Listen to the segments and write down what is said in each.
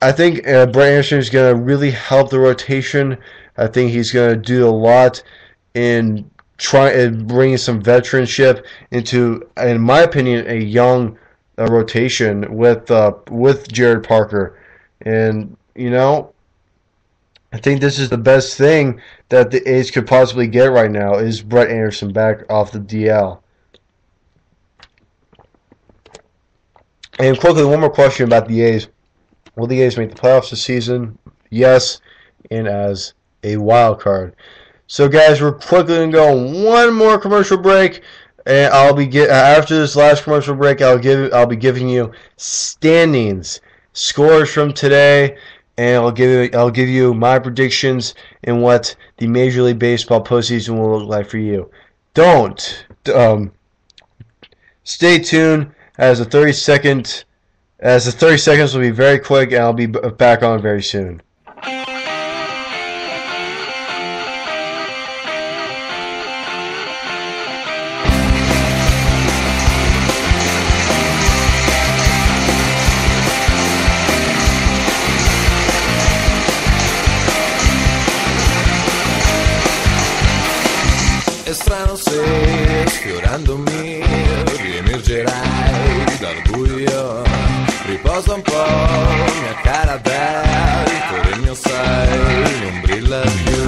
I think Brett Anderson is going to really help the rotation. I think he's going to do a lot in bringing some veteranship into, in my opinion, a young rotation with Jared Parker. And I think this is the best thing that the A's could possibly get right now is Brett Anderson back off the DL. And quickly, one more question about the A's. Will the A's make the playoffs this season? Yes, and as a wild card. So, guys, we're quickly going to go on one more commercial break, and after this last commercial break, I'll be giving you standings, scores from today, and I'll give you my predictions and what the Major League Baseball postseason will look like for you. Don't stay tuned as the 30 seconds will be very quick, and I'll be back on very soon. È strano se sfiorandomi riemergerai dal buio. Riposa un po', mia cara dai, il regno sai, non brilla più.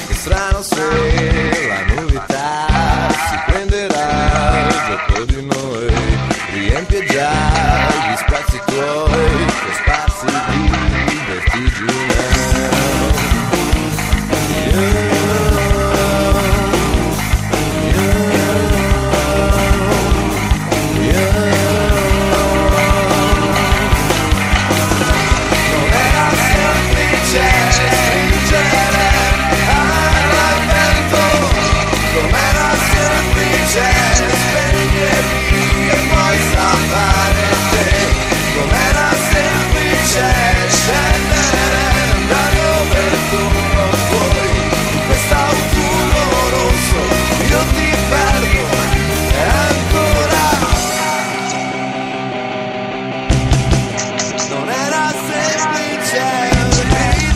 Che strano se la novità si prenderà il gioco di noi, riempie già gli spazi tuoi, che spazi di vertigine. Non era semplice stringere al vento, non era semplice spegnermi e poi salvare te, non era semplice scendere da dove tu non vuoi, in quest'autunno rosso io ti perdo e ancora. Non era semplice ridere,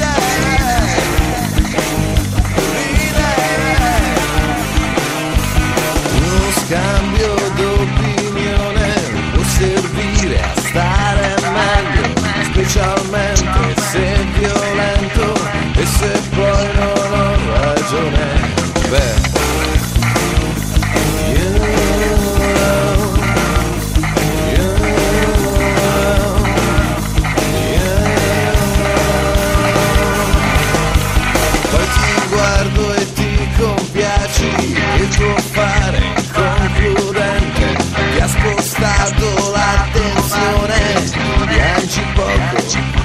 uno scambio d'opinione può servire a stare meglio, specialmente se violento e se poi non ho ragione. Beh, poi ti guardo e ti compiaci, il tuo fare inconcludente ti ha spostato l'attenzione, piangi poco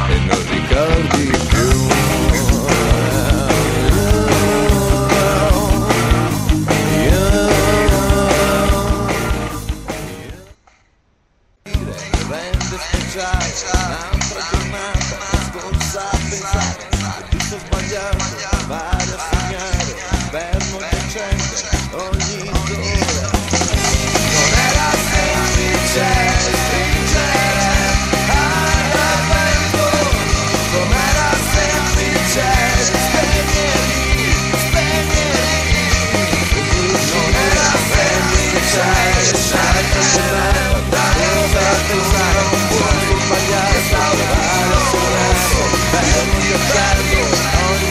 e non ricordi più. Rende speciale un'altra giornata, scorsa a pensare che tutto sbagliato, vale a sognare, fermo che accende ogni ora. Non era semplice stringere al vento, non era semplice spegnermi, non era semplice lasciarti andare, andare a puoi sbagliare, salvare adesso, fermo che accende ogni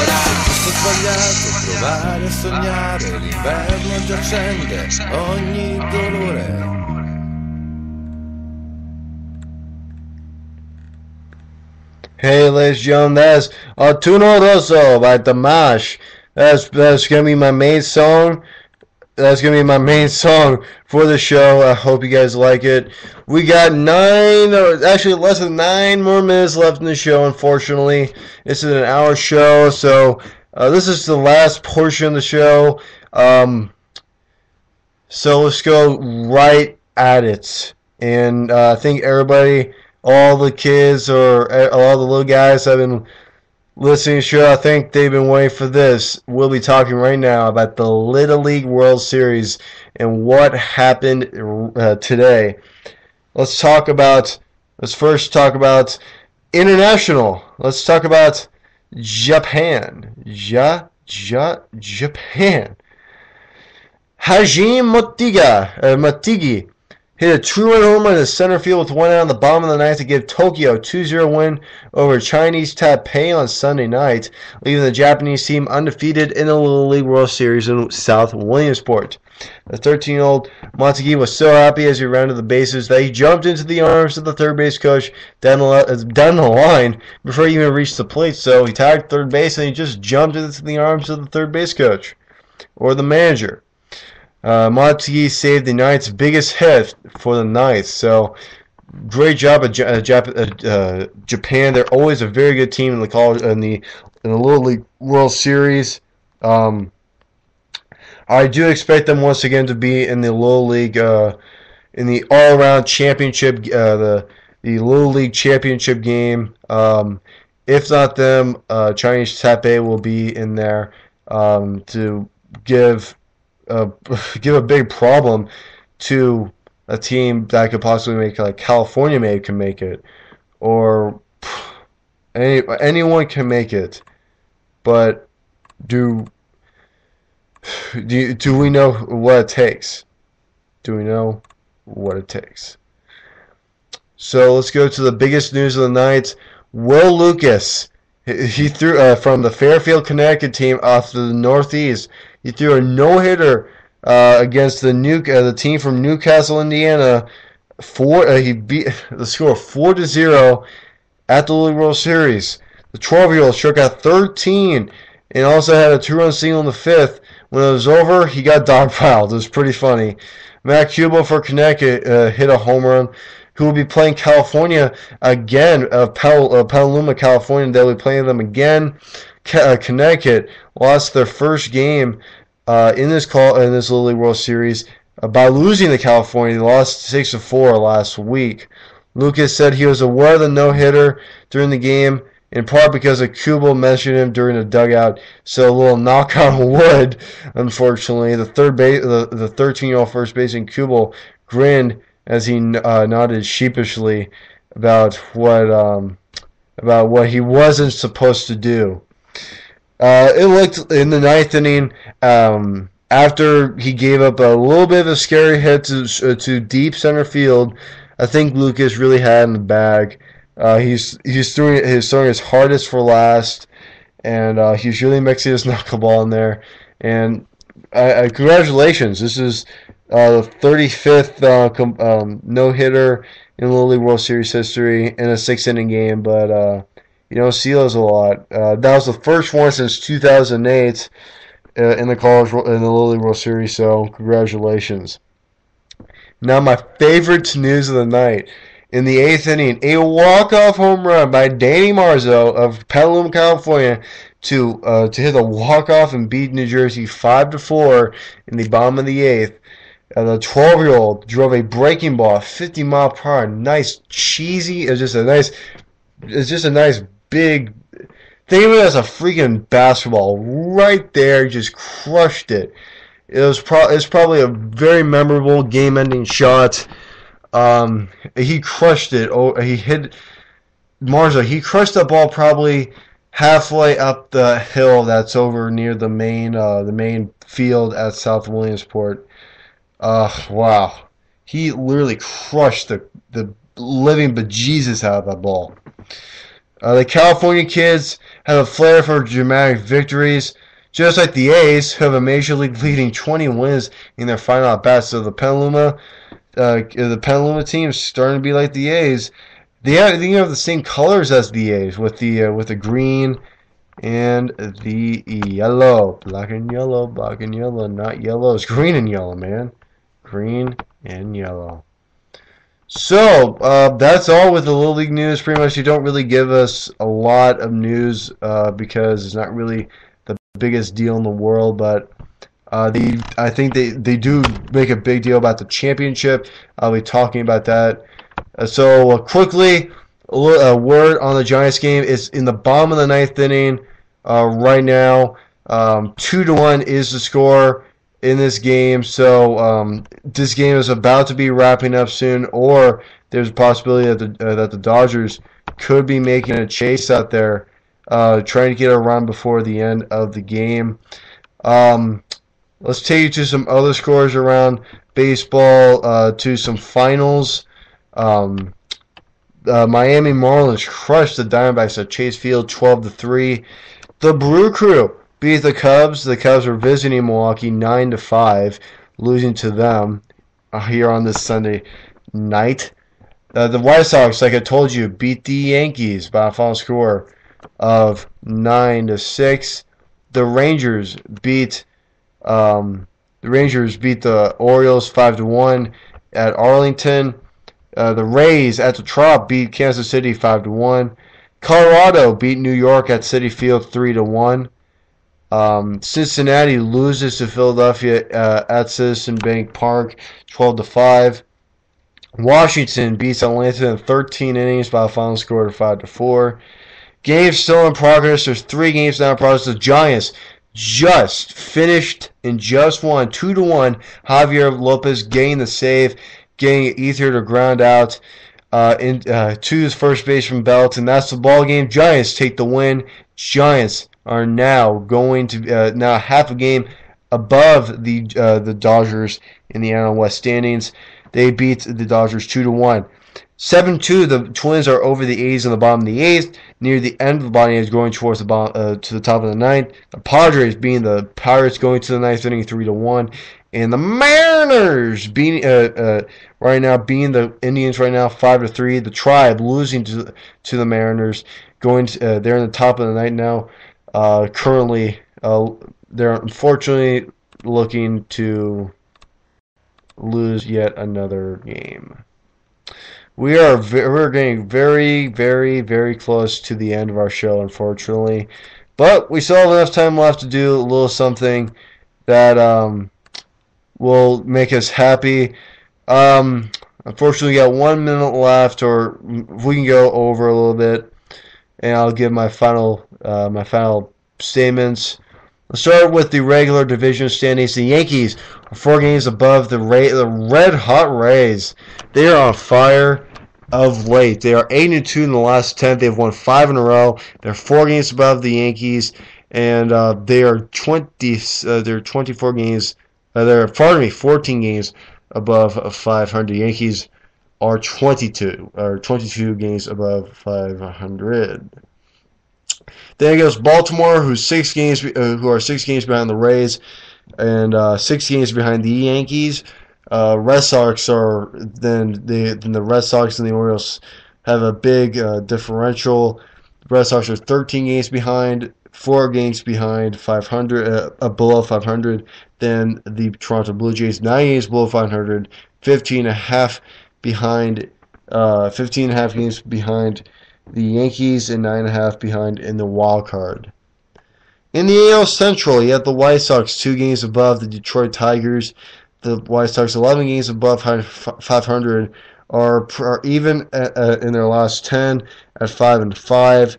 ora. Tutto sbagliato, provare a sognare, l'inverno già accende ogni dolore. Hey, ladies and gentlemen, that's Autunno Rosso by Damash. That's gonna be my main song. That's gonna be my main song for the show. I hope you guys like it. We got less than 9 more minutes left in the show. Unfortunately, this is an hour show, so this is the last portion of the show. So let's go right at it. And I think everybody, all the kids or all the little guys have been listening show, I think they've been waiting for this. We'll be talking right now about the Little League World Series and what happened today. Let's talk about. Let's first talk about international. Let's talk about Japan. Japan. Matigi hit a two-run homer in the center field with one out on the bottom of the ninth to give Tokyo a 2-0 win over Chinese Taipei on Sunday night, leaving the Japanese team undefeated in the Little League World Series in South Williamsport. The 13-year-old Matsugi was so happy as he rounded the bases that he jumped into the arms of the third base coach down the line before he even reached the plate. So he tagged third base and he just jumped into the arms of the third base coach or the manager. Matsugi saved the Knights' biggest hit for the Knights. So great job at Japan. They're always a very good team in the college in the Little League World Series. I do expect them once again to be in the Little League, in the all-around championship, the Little League championship game. If not them, Chinese Taipei will be in there to give give a big problem to a team that could possibly make, like California maybe can make it, or anyone can make it. But do we know what it takes? Do we know what it takes? So let's go to the biggest news of the night. Will Lucas, he threw from the Fairfield, Connecticut team off to the Northeast. He threw a no-hitter against the team from Newcastle, Indiana. He beat the score 4-0 at the Little League World Series. The 12-year-old struck out 13 and also had a two-run single in the fifth. When it was over, he got dogpiled. It was pretty funny. Matt Cubo for Connecticut hit a home run. Who will be playing California again? Petaluma, California. They'll be playing them again. Connecticut lost their first game in this Little League World Series by losing to California. They lost 6-4 last week. Lucas said he was aware of the no-hitter during the game, in part because of Kubo mentioned him during the dugout. So a little knock on wood, unfortunately. The 13-year-old first baseman Kubo grinned as he nodded sheepishly about what he wasn't supposed to do. It looked in the ninth inning, after he gave up a little bit of a scary hit to deep center field. I think Lucas really had in the bag. He's throwing his hardest for last, and he's really mixing his knuckleball in there. And congratulations! This is the 35th no-hitter in Little League World Series history in a 6-inning game, but you don't see those a lot. That was the first one since 2008 in the Little League World Series. So congratulations. Now my favorite news of the night. In the 8th inning, a walk-off home run by Danny Marzo of Petaluma, California, to hit a walk-off and beat New Jersey 5-4 in the bottom of the 8th. The 12-year-old drove a breaking ball, 50 mile per hour, nice cheesy. It's just a nice big. Think of it as a freaking basketball right there. Just crushed it. It's probably a very memorable game-ending shot. He crushed it. He hit Marzo. He crushed the ball probably halfway up the hill that's over near the main field at South Williamsport. Wow. He literally crushed the living bejesus out of that ball. The California kids have a flair for dramatic victories, just like the A's, who have a major league leading 20 wins in their final at-bats. So the Petaluma team is starting to be like the A's. They have the same colors as the A's with the green and the yellow. Black and yellow, not yellow. It's green and yellow, man. Green and yellow. So, that's all with the Little League news. Pretty much, you don't really give us a lot of news because it's not really the biggest deal in the world. But I think they do make a big deal about the championship. I'll be talking about that. So, quickly, A word on the Giants game is in the bottom of the ninth inning right now. 2-1 is the score in this game. So this game is about to be wrapping up soon, or there's a possibility that the Dodgers could be making a chase out there, trying to get a run before the end of the game. Um, let's take you to some other scores around baseball, to some finals. Um, Miami Marlins crushed the Diamondbacks at Chase Field 12-3. The Brew Crew beat the Cubs. The Cubs were visiting Milwaukee 9-5, losing to them here on this Sunday night. The White Sox, like I told you, beat the Yankees by a final score of 9-6. The Rangers beat the Orioles 5-1 at Arlington. The Rays at the Trop beat Kansas City 5-1. Colorado beat New York at Citi Field 3-1. Cincinnati loses to Philadelphia at Citizen Bank Park 12-5. Washington beats Atlanta in 13 innings by a final score of 5-4. Games still in progress. There's 3 games now in progress. The Giants just finished and just won 2-1. Javier Lopez getting the save, getting Ether to ground out to his first baseman belt, and that's the ball game. Giants take the win. Giants are now going to now half a game above the Dodgers in the NL West standings. They beat the Dodgers 2-1. 7-2, the Twins are over the A's in the bottom of the 8th. Near the end of the bottom, is going towards the bottom, to the top of the 9th. The Padres being the Pirates going to the 9th inning 3-1. And the Mariners being right now being the Indians right now 5-3. The Tribe losing to the Mariners, going to, they're in the top of the 9th now. Currently, they're unfortunately looking to lose yet another game. We're getting very, very, very close to the end of our show, unfortunately. But we still have enough time left to do a little something that will make us happy. Unfortunately, we got 1 minute left, or we can go over a little bit, and I'll give my final statements. Let's start with the regular division standings. The Yankees are 4 games above the Red Hot Rays. They are on fire of late. They are 8-2 in the last 10. They've won 5 in a row. They're 4 games above the Yankees, and they are 24 games. They're 14 games above 500. Yankees are 22 games above 500. Then goes Baltimore, who are 6 games behind the Rays, and 6 games behind the Yankees. Red Sox are then the Red Sox and the Orioles have a big differential. The Red Sox are 13 games behind, 4 games behind 500, below 500. Then the Toronto Blue Jays 9 games below 500, 15 and a half behind, 15 and a half games behind the Yankees, and 9.5 behind in the wild card. In the AL Central, you have the White Sox 2 games above the Detroit Tigers. The White Sox 11 games above 500 are even in their last 10 at 5-5.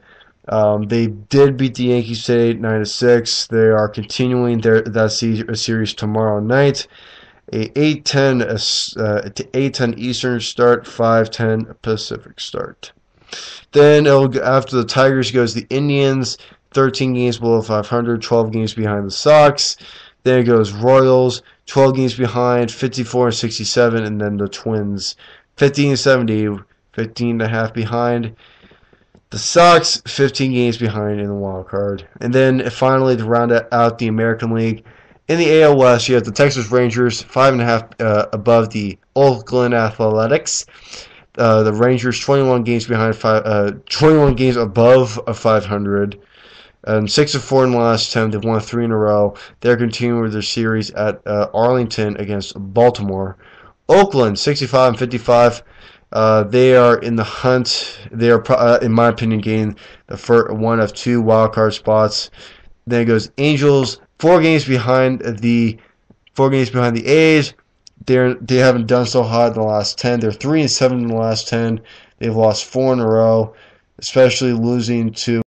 They did beat the Yankees today 9-6. They are continuing that series tomorrow night. A 8:10 Eastern start, 5:10 Pacific start. Then after the Tigers goes the Indians, 13 games below 500, 12 games behind the Sox. Then it goes Royals, 12 games behind, 54 and 67, and then the Twins, 15 and 70, 15 and a half behind. The Sox, 15 games behind in the wild card. And then finally, to round out the American League, in the AL West, you have the Texas Rangers, 5.5 above the Oakland Athletics. The Rangers 21 games behind 21 games above 500, and 6-4 in the last 10. They've won 3 in a row. They're continuing with their series at Arlington against Baltimore. Oakland 65 and 55. They are in the hunt. They are, in my opinion, getting the first one of 2 wild card spots. Then it goes Angels 4 games behind the A's. They haven't done so hot in the last 10. They're 3-7 in the last 10. They've lost 4 in a row, especially losing to